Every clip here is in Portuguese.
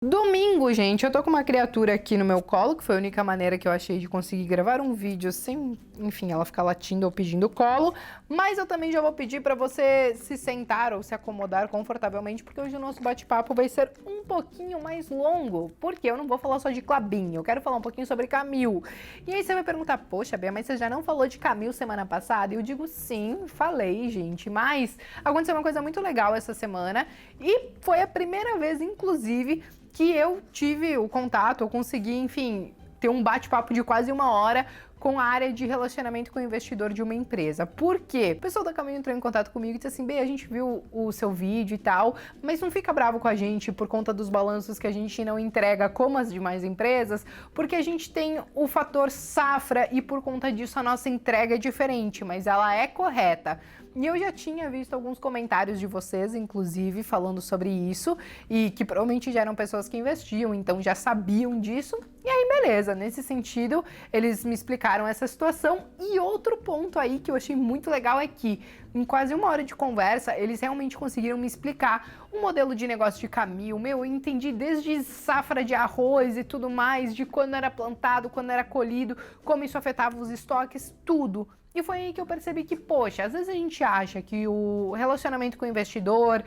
Domingo, gente, eu tô com uma criatura aqui no meu colo, que foi a única maneira que eu achei de conseguir gravar um vídeo sem, enfim, ela ficar latindo ou pedindo colo, mas eu também já vou pedir pra você se sentar ou se acomodar confortavelmente, porque hoje o nosso bate-papo vai ser um pouquinho mais longo, porque eu não vou falar só de Klabin, eu quero falar um pouquinho sobre Camil. E aí você vai perguntar, poxa, Bia, mas você já não falou de Camil semana passada? E eu digo, sim, falei, gente, mas aconteceu uma coisa muito legal essa semana, e foi a primeira vez, inclusive, que eu tive o contato, eu consegui, enfim, ter um bate-papo de quase 1 hora com a área de relacionamento com o investidor de uma empresa. Por quê? O pessoal da Camil entrou em contato comigo e disse assim, Bê, a gente viu o seu vídeo e tal, mas não fica bravo com a gente por conta dos balanços que a gente não entrega como as demais empresas, porque a gente tem o fator safra e por conta disso a nossa entrega é diferente, mas ela é correta. E eu já tinha visto alguns comentários de vocês, inclusive, falando sobre isso, e que provavelmente já eram pessoas que investiam, então já sabiam disso. E aí, beleza, nesse sentido, eles me explicaram essa situação. E outro ponto aí que eu achei muito legal é que, em quase 1 hora de conversa, eles realmente conseguiram me explicar o modelo de negócio de Camil. Eu entendi desde safra de arroz e tudo mais, de quando era plantado, quando era colhido, como isso afetava os estoques, tudo. E foi aí que eu percebi que, poxa, às vezes a gente acha que o relacionamento com o investidor,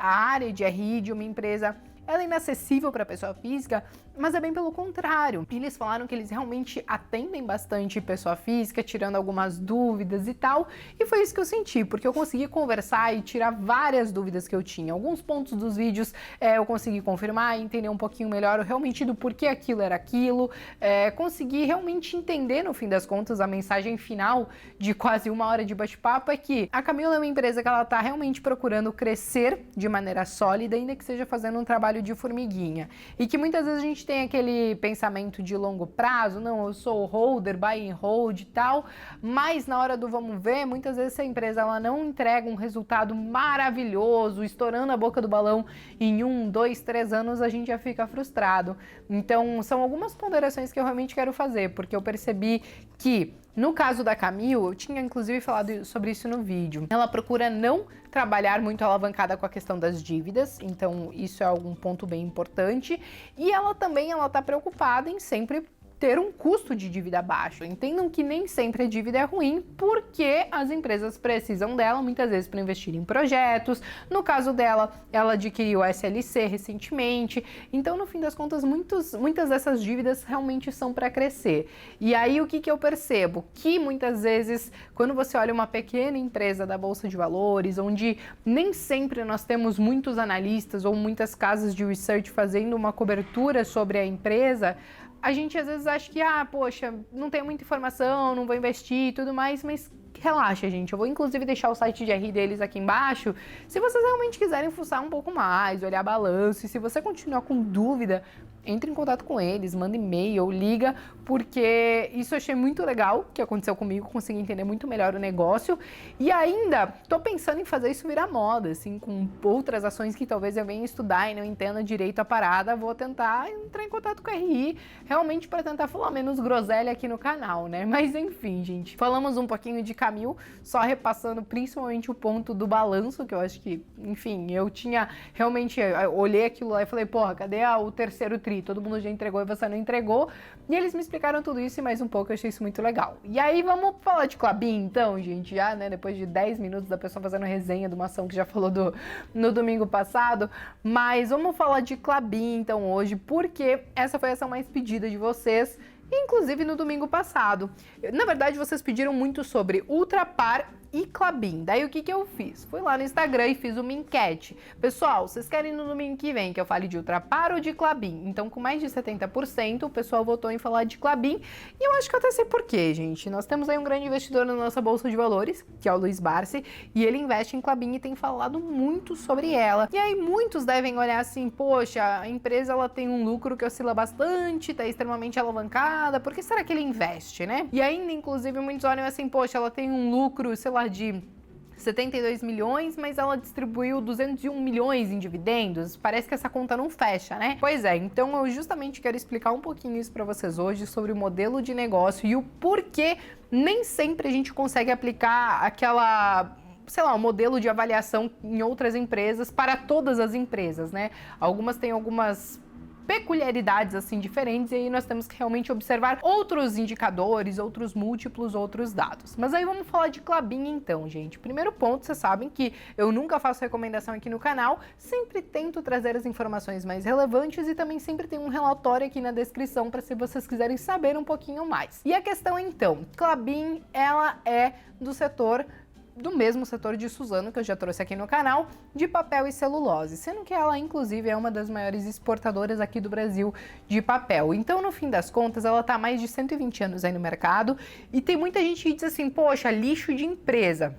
a área de RI de uma empresa, ela é inacessível para a pessoa física, mas é bem pelo contrário. Eles falaram que eles realmente atendem bastante pessoa física, tirando algumas dúvidas e tal, e foi isso que eu senti, porque eu consegui conversar e tirar várias dúvidas que eu tinha. Alguns pontos dos vídeos eu consegui confirmar e entender um pouquinho melhor realmente do porquê aquilo era aquilo, consegui realmente entender, no fim das contas, a mensagem final de quase 1 hora de bate-papo é que a Camil é uma empresa que ela está realmente procurando crescer de maneira sólida, ainda que seja fazendo um trabalho de formiguinha. E que muitas vezes a gente tem aquele pensamento de longo prazo, não, eu sou holder, buy and hold e tal, mas na hora do vamos ver, muitas vezes essa empresa ela não entrega um resultado maravilhoso, estourando a boca do balão em 1, 2, 3 anos a gente já fica frustrado. Então são algumas ponderações que eu realmente quero fazer, porque eu percebi que no caso da Camil, eu tinha inclusive falado sobre isso no vídeo, ela procura não trabalhar muito alavancada com a questão das dívidas, então isso é algum ponto bem importante, e ela também está preocupada em sempre ter um custo de dívida baixo. Entendam que nem sempre a dívida é ruim, porque as empresas precisam dela muitas vezes para investir em projetos. No caso dela, ela adquiriu a SLC recentemente. Então, no fim das contas, muitas dessas dívidas realmente são para crescer. E aí, o que eu percebo? Que muitas vezes, quando você olha uma pequena empresa da Bolsa de Valores, onde nem sempre nós temos muitos analistas ou muitas casas de research fazendo uma cobertura sobre a empresa, a gente às vezes acha que, poxa, não tem muita informação, não vou investir e tudo mais, mas relaxa, gente. Eu vou inclusive deixar o site de RI deles aqui embaixo. Se vocês realmente quiserem fuçar um pouco mais, olhar balanço, e se você continuar com dúvida, entre em contato com eles, manda e-mail, liga, porque isso eu achei muito legal que aconteceu comigo, consegui entender muito melhor o negócio. E ainda tô pensando em fazer isso virar moda, assim, com outras ações que talvez eu venha estudar e não entenda direito a parada, vou tentar entrar em contato com a RI, realmente para tentar falar menos groselha aqui no canal, né? Mas enfim, gente, falamos um pouquinho de Camil, só repassando principalmente o ponto do balanço, que eu acho que, enfim, eu tinha realmente, eu olhei aquilo lá e falei, porra, cadê o terceiro tri? Todo mundo já entregou e você não entregou. E eles me explicaram tudo isso e mais um pouco, eu achei isso muito legal. E aí vamos falar de Klabin então, gente, já, né, depois de 10 minutos da pessoa fazendo resenha de uma ação que já falou no domingo passado, mas vamos falar de Klabin então hoje, porque essa foi a ação mais pedida de vocês, inclusive no domingo passado. Na verdade, vocês pediram muito sobre Ultrapar e Klabin. Daí o que eu fiz? Fui lá no Instagram e fiz uma enquete. Pessoal, vocês querem no domingo que vem que eu fale de Ultrapar ou de Klabin? Então, com mais de 70%, o pessoal votou em falar de Klabin. E eu acho que eu até sei porquê, gente. Nós temos aí um grande investidor na nossa Bolsa de Valores, que é o Luiz Barsi, e ele investe em Klabin e tem falado muito sobre ela. E aí muitos devem olhar assim, poxa, a empresa ela tem um lucro que oscila bastante, tá extremamente alavancada, por que será que ele investe, né? E ainda, inclusive, muitos olham assim, poxa, ela tem um lucro, sei lá, de 72 milhões, mas ela distribuiu 201 milhões em dividendos. Parece que essa conta não fecha, né? Pois é, então eu justamente quero explicar um pouquinho isso para vocês hoje sobre o modelo de negócio e o porquê nem sempre a gente consegue aplicar aquela, sei lá, um modelo de avaliação em outras empresas para todas as empresas, né? Algumas têm algumas peculiaridades assim diferentes, e aí nós temos que realmente observar outros indicadores, outros múltiplos, outros dados. Mas aí vamos falar de Klabin então, gente. Primeiro ponto, vocês sabem que eu nunca faço recomendação aqui no canal, sempre tento trazer as informações mais relevantes e também sempre tem um relatório aqui na descrição para se vocês quiserem saber um pouquinho mais. E a questão então, Klabin, ela é do mesmo setor de Suzano, que eu já trouxe aqui no canal, de papel e celulose, sendo que ela, inclusive, é uma das maiores exportadoras aqui do Brasil de papel. Então, no fim das contas, ela está há mais de 120 anos aí no mercado, e tem muita gente que diz assim, poxa, lixo de empresa.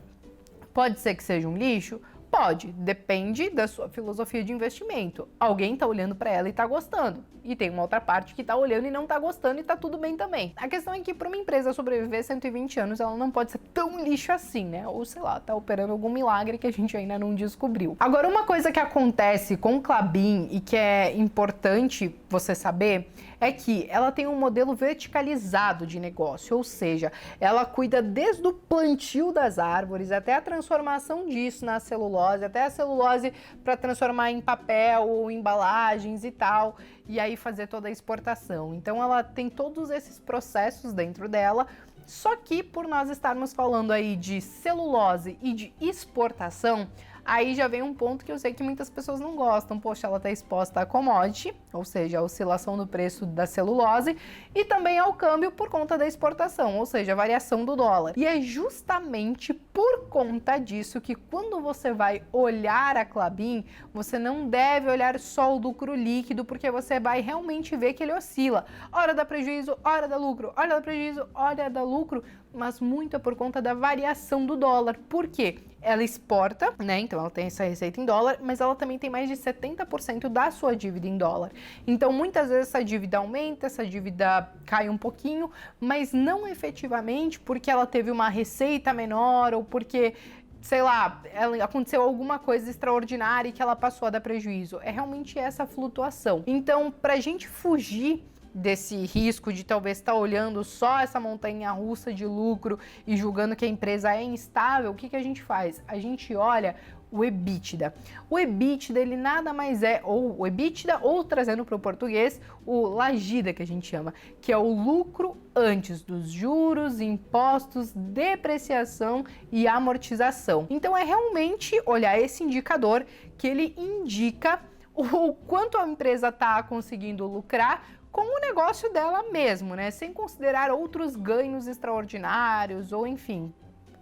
Pode ser que seja um lixo? Pode, depende da sua filosofia de investimento. Alguém está olhando para ela e está gostando. E tem uma outra parte que está olhando e não está gostando e está tudo bem também. A questão é que para uma empresa sobreviver 120 anos, ela não pode ser tão lixo assim, né? Ou sei lá, tá operando algum milagre que a gente ainda não descobriu. Agora, uma coisa que acontece com Klabin e que é importante você saber é que ela tem um modelo verticalizado de negócio, ou seja, ela cuida desde o plantio das árvores até a transformação disso na celulose, até a celulose para transformar em papel ou embalagens e tal, e aí fazer toda a exportação. Então ela tem todos esses processos dentro dela, só que por nós estarmos falando aí de celulose e de exportação, aí já vem um ponto que eu sei que muitas pessoas não gostam. Poxa, ela está exposta a commodity, ou seja, a oscilação do preço da celulose, e também ao câmbio por conta da exportação, ou seja, a variação do dólar. E é justamente por conta disso que quando você vai olhar a Klabin, você não deve olhar só o lucro líquido, porque você vai realmente ver que ele oscila. Hora dá prejuízo, hora dá lucro, hora dá prejuízo, hora dá lucro, mas muito é por conta da variação do dólar. Por quê? Ela exporta, né? Então ela tem essa receita em dólar, mas ela também tem mais de 70% da sua dívida em dólar. Então muitas vezes essa dívida aumenta, essa dívida cai um pouquinho, mas não efetivamente porque ela teve uma receita menor ou porque, sei lá, aconteceu alguma coisa extraordinária e que ela passou a dar prejuízo. É realmente essa flutuação. Então, pra gente fugir desse risco de talvez estar olhando só essa montanha-russa de lucro e julgando que a empresa é instável, o que que a gente faz? A gente olha o EBITDA. O EBITDA, ele nada mais é, ou o EBITDA, ou trazendo para o português, o LAGIDA, que a gente chama, que é o lucro antes dos juros, impostos, depreciação e amortização. Então é realmente olhar esse indicador que ele indica o quanto a empresa está conseguindo lucrar com o negócio dela mesmo, né? Sem considerar outros ganhos extraordinários ou, enfim,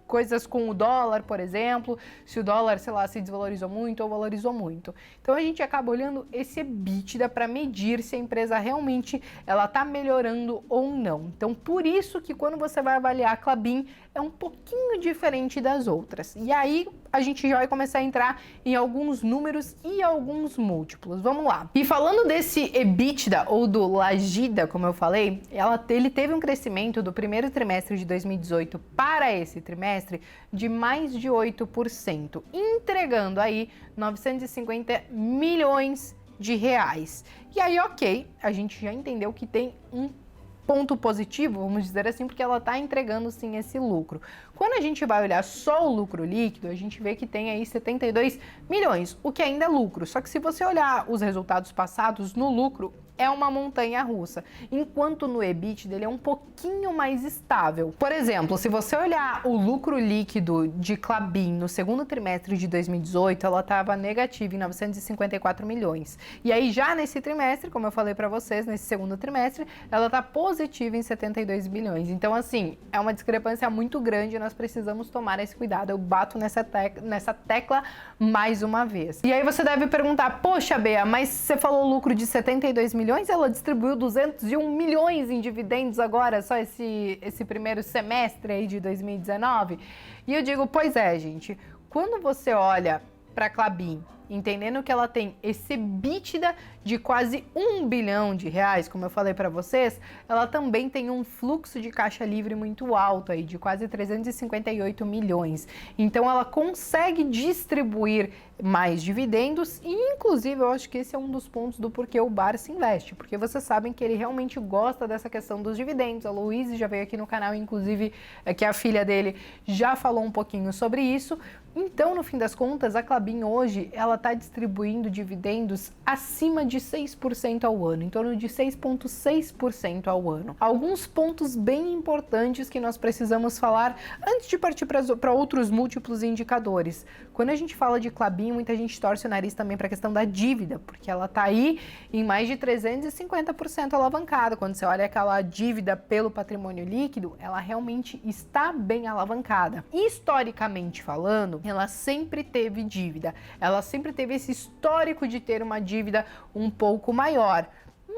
coisas com o dólar, por exemplo, se o dólar, sei lá, se desvalorizou muito ou valorizou muito. Então a gente acaba olhando esse EBITDA para medir se a empresa realmente ela tá melhorando ou não. Então por isso que quando você vai avaliar a Klabin é um pouquinho diferente das outras. E aí a gente já vai começar a entrar em alguns números e alguns múltiplos. Vamos lá. E falando desse EBITDA ou do LAGIDA, como eu falei, ele teve um crescimento do primeiro trimestre de 2018 para esse trimestre de mais de 8%, entregando aí 950 milhões de reais. E aí, ok, a gente já entendeu que tem um ponto positivo, vamos dizer assim, porque ela está entregando sim esse lucro. Quando a gente vai olhar só o lucro líquido, a gente vê que tem aí 72 milhões, o que ainda é lucro. Só que se você olhar os resultados passados no lucro, é uma montanha-russa, enquanto no EBITDA ele é um pouquinho mais estável. Por exemplo, se você olhar o lucro líquido de Klabin no segundo trimestre de 2018, ela estava negativa em 954 milhões. E aí já nesse trimestre, como eu falei para vocês, nesse segundo trimestre, ela está positiva em 72 milhões. Então, assim, é uma discrepância muito grande e nós precisamos tomar esse cuidado. Eu bato nessa tecla mais uma vez. E aí você deve perguntar, poxa, Bea, mas você falou lucro de 72 milhões, ela distribuiu 201 milhões em dividendos agora, só esse primeiro semestre aí de 2019? E eu digo, pois é, gente, quando você olha para a Klabin, entendendo que ela tem esse EBITDA de quase 1 bilhão de reais, como eu falei para vocês, ela também tem um fluxo de caixa livre muito alto aí, de quase 358 milhões. Então ela consegue distribuir mais dividendos e, inclusive, eu acho que esse é um dos pontos do porquê o Barsi investe, porque vocês sabem que ele realmente gosta dessa questão dos dividendos. A Luísa já veio aqui no canal, inclusive, que a filha dele já falou um pouquinho sobre isso, Então, no fim das contas, a Klabin hoje, ela está distribuindo dividendos acima de 6% ao ano, em torno de 6,6% ao ano. Alguns pontos bem importantes que nós precisamos falar antes de partir para outros múltiplos indicadores. Quando a gente fala de Klabin, muita gente torce o nariz também para a questão da dívida, porque ela está aí em mais de 350% alavancada. Quando você olha aquela dívida pelo patrimônio líquido, ela realmente está bem alavancada. Historicamente falando, ela sempre teve dívida, ela sempre teve esse histórico de ter uma dívida um pouco maior,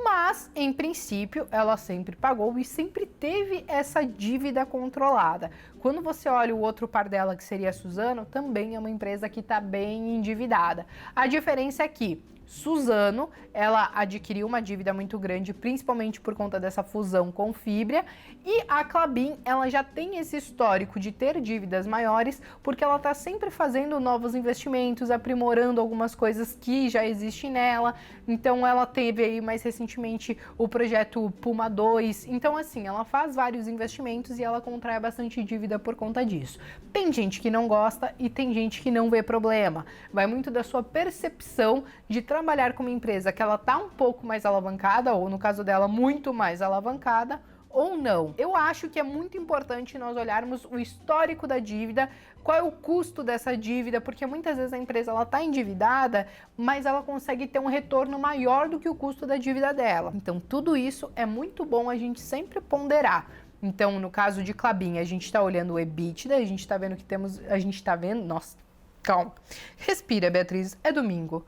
mas em princípio ela sempre pagou e sempre teve essa dívida controlada. Quando você olha o outro par dela, que seria a Suzano, também é uma empresa que está bem endividada. A diferença é que Suzano, ela adquiriu uma dívida muito grande, principalmente por conta dessa fusão com Fibria, e a Klabin, ela já tem esse histórico de ter dívidas maiores, porque ela está sempre fazendo novos investimentos, aprimorando algumas coisas que já existem nela. Então ela teve aí mais recentemente o projeto Puma 2, então assim, ela faz vários investimentos e ela contrai bastante dívida por conta disso. Tem gente que não gosta e tem gente que não vê problema, vai muito da sua percepção de trabalhar com uma empresa que ela tá um pouco mais alavancada, ou no caso dela, muito mais alavancada, ou não. Eu acho que é muito importante nós olharmos o histórico da dívida, qual é o custo dessa dívida, porque muitas vezes a empresa ela tá endividada, mas ela consegue ter um retorno maior do que o custo da dívida dela. Então, tudo isso é muito bom a gente sempre ponderar. Então, no caso de Klabin, a gente está olhando o EBITDA, a gente está vendo que temos, nossa, calma, respira, Beatriz, é domingo.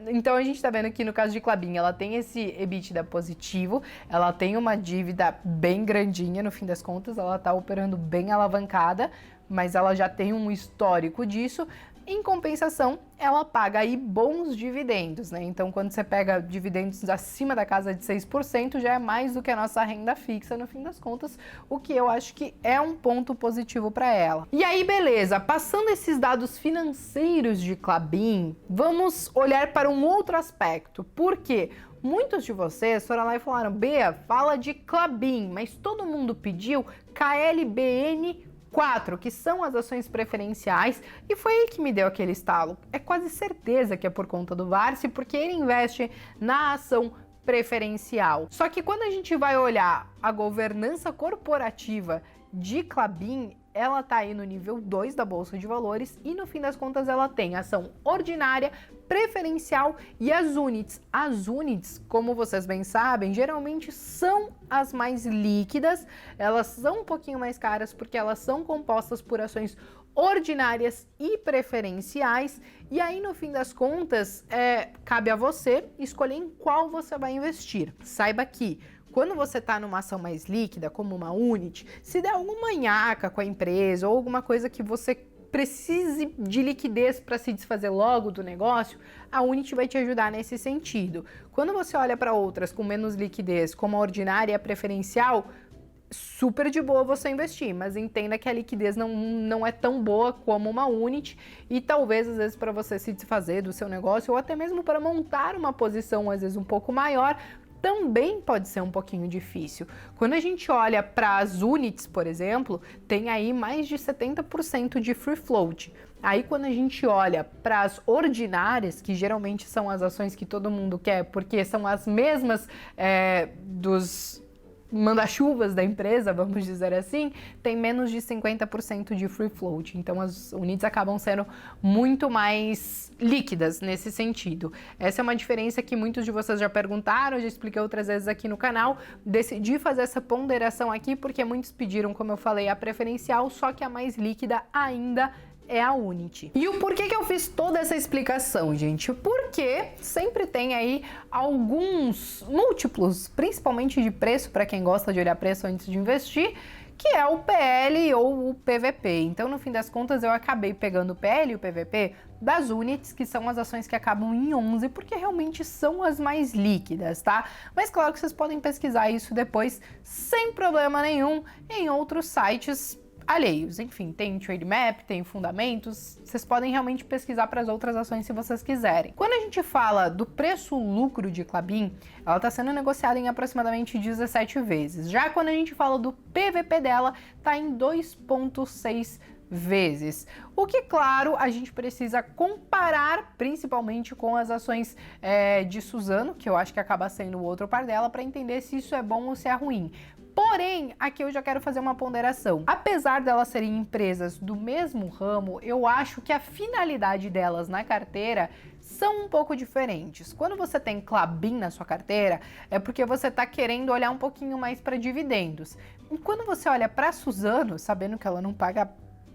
Então a gente está vendo que no caso de Klabin, ela tem esse EBITDA positivo, ela tem uma dívida bem grandinha, no fim das contas, ela está operando bem alavancada, mas ela já tem um histórico disso. Em compensação, ela paga aí bons dividendos, né? Então, quando você pega dividendos acima da casa de 6%, já é mais do que a nossa renda fixa, no fim das contas, o que eu acho que é um ponto positivo para ela. E aí, beleza, passando esses dados financeiros de Klabin, vamos olhar para um outro aspecto. Por quê? Muitos de vocês foram lá e falaram, Bea, fala de Klabin, mas todo mundo pediu KLBN4, que são as ações preferenciais, e foi aí que me deu aquele estalo. É quase certeza que é por conta do Varsi, porque ele investe na ação preferencial. Só que quando a gente vai olhar a governança corporativa de Klabin, ela tá aí no nível 2 da Bolsa de Valores e no fim das contas ela tem ação ordinária, preferencial e as units. As units, como vocês bem sabem, geralmente são as mais líquidas, elas são um pouquinho mais caras porque elas são compostas por ações ordinárias e preferenciais, e aí no fim das contas cabe a você escolher em qual você vai investir. Saiba que quando você está numa ação mais líquida, como uma unit, se der alguma nhaca com a empresa ou alguma coisa que você precise de liquidez para se desfazer logo do negócio, a unit vai te ajudar nesse sentido. Quando você olha para outras com menos liquidez, como a ordinária e a preferencial, super de boa você investir, mas entenda que a liquidez não é tão boa como uma unit e talvez às vezes para você se desfazer do seu negócio ou até mesmo para montar uma posição às vezes um pouco maior, também pode ser um pouquinho difícil. Quando a gente olha para as units, por exemplo, tem aí mais de 70% de free float. Aí quando a gente olha para as ordinárias, que geralmente são as ações que todo mundo quer, porque são as mesmas dos manda-chuvas da empresa, vamos dizer assim, tem menos de 50% de free float. Então as units acabam sendo muito mais líquidas nesse sentido. Essa é uma diferença que muitos de vocês já perguntaram, eu já expliquei outras vezes aqui no canal. Decidi fazer essa ponderação aqui porque muitos pediram, como eu falei, a preferencial, só que a mais líquida ainda é a Unity. E o porquê que eu fiz toda essa explicação, gente? Porque sempre tem aí alguns múltiplos, principalmente de preço, para quem gosta de olhar preço antes de investir, que é o PL ou o PVP. Então, no fim das contas, eu acabei pegando o PL e o PVP das units, que são as ações que acabam em 11, porque realmente são as mais líquidas, tá? Mas claro que vocês podem pesquisar isso depois, sem problema nenhum, em outros sites alheios. Enfim, tem Trade Map, tem fundamentos, vocês podem realmente pesquisar para as outras ações se vocês quiserem. Quando a gente fala do preço-lucro de Klabin, ela está sendo negociada em aproximadamente 17 vezes. Já quando a gente fala do PVP dela, está em 2,6 vezes. O que, claro, a gente precisa comparar principalmente com as ações de Suzano, que eu acho que acaba sendo o outro par dela, para entender se isso é bom ou se é ruim. Porém, aqui eu já quero fazer uma ponderação. Apesar delas serem empresas do mesmo ramo, eu acho que a finalidade delas na carteira são um pouco diferentes. Quando você tem Klabin na sua carteira, é porque você está querendo olhar um pouquinho mais para dividendos. E quando você olha para Suzano, sabendo que ela não paga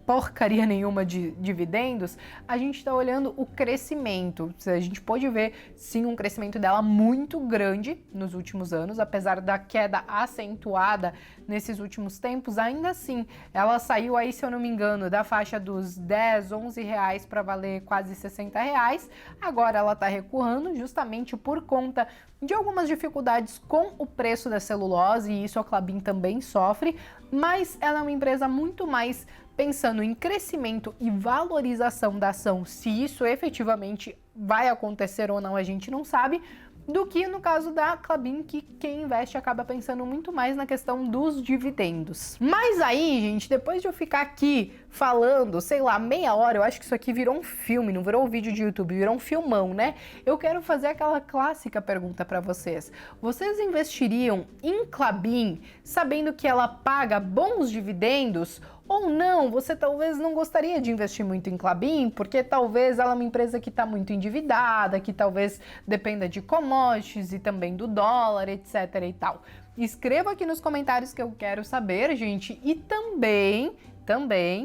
porcaria nenhuma de dividendos, a gente está olhando o crescimento. A gente pode ver, sim, um crescimento dela muito grande nos últimos anos, apesar da queda acentuada nesses últimos tempos, ainda assim, ela saiu aí, se eu não me engano, da faixa dos 10, 11 reais para valer quase 60 reais. Agora ela está recuando justamente por conta de algumas dificuldades com o preço da celulose, e isso a Klabin também sofre, mas ela é uma empresa muito mais pensando em crescimento e valorização da ação, se isso efetivamente vai acontecer ou não, a gente não sabe, do que no caso da Klabin, que quem investe acaba pensando muito mais na questão dos dividendos. Mas aí, gente, depois de eu ficar aqui falando, sei lá, meia hora, eu acho que isso aqui virou um filme, não virou um vídeo de YouTube, virou um filmão, né? Eu quero fazer aquela clássica pergunta para vocês. Vocês investiriam em Klabin sabendo que ela paga bons dividendos? Ou não, você talvez não gostaria de investir muito em Klabin, porque talvez ela é uma empresa que está muito endividada, que talvez dependa de commodities e também do dólar, etc e tal. Escreva aqui nos comentários que eu quero saber, gente, e também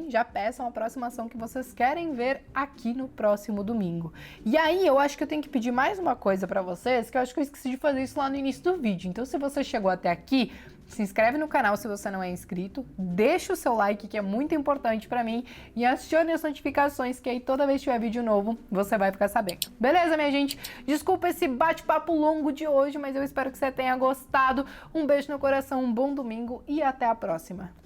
já peçam a próxima ação que vocês querem ver aqui no próximo domingo. E aí, eu acho que eu tenho que pedir mais uma coisa para vocês, que eu acho que eu esqueci de fazer isso lá no início do vídeo. Então, se você chegou até aqui, se inscreve no canal se você não é inscrito, deixa o seu like, que é muito importante para mim, e acione as notificações, que aí toda vez que tiver vídeo novo, você vai ficar sabendo. Beleza, minha gente? Desculpa esse bate-papo longo de hoje, mas eu espero que você tenha gostado. Um beijo no coração, um bom domingo e até a próxima.